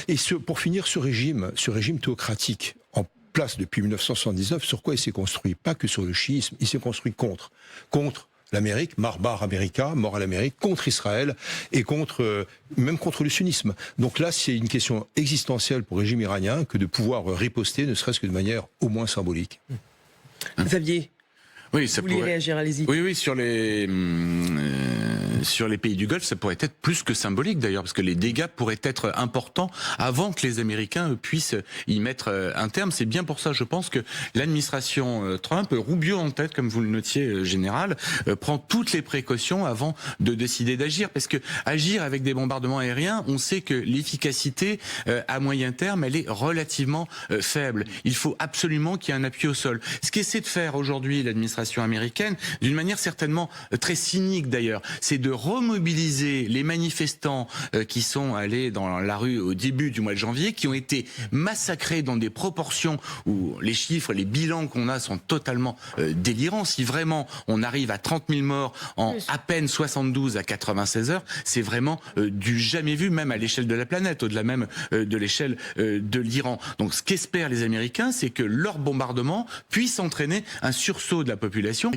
Et pour finir, ce régime théocratique, en place depuis 1979, sur quoi il s'est construit? Pas que sur le chiisme, il s'est construit contre l'Amérique, Marbar America, mort à l'Amérique, contre Israël et même contre le sunnisme. Donc là, c'est une question existentielle pour le régime iranien que de pouvoir riposter, ne serait-ce que de manière au moins symbolique. Xavier, oui, ça vous voulez réagir, allez-y. Oui, sur les pays du Golfe, ça pourrait être plus que symbolique d'ailleurs, parce que les dégâts pourraient être importants avant que les Américains puissent y mettre un terme. C'est bien pour ça, je pense, que l'administration Trump, Rubio en tête, comme vous le notiez, général, prend toutes les précautions avant de décider d'agir, parce que agir avec des bombardements aériens, on sait que l'efficacité à moyen terme, elle est relativement faible. Il faut absolument qu'il y ait un appui au sol. Ce qu'essaie de faire aujourd'hui l'administration américaine, d'une manière certainement très cynique d'ailleurs, c'est de remobiliser les manifestants qui sont allés dans la rue au début du mois de janvier, qui ont été massacrés dans des proportions où les chiffres, les bilans qu'on a sont totalement délirants. Si vraiment on arrive à 30 000 morts en à peine 72 à 96 heures, c'est vraiment du jamais vu, même à l'échelle de la planète, au-delà même de l'échelle de l'Iran. Donc ce qu'espèrent les Américains, c'est que leur bombardement puisse entraîner un sursaut de la population.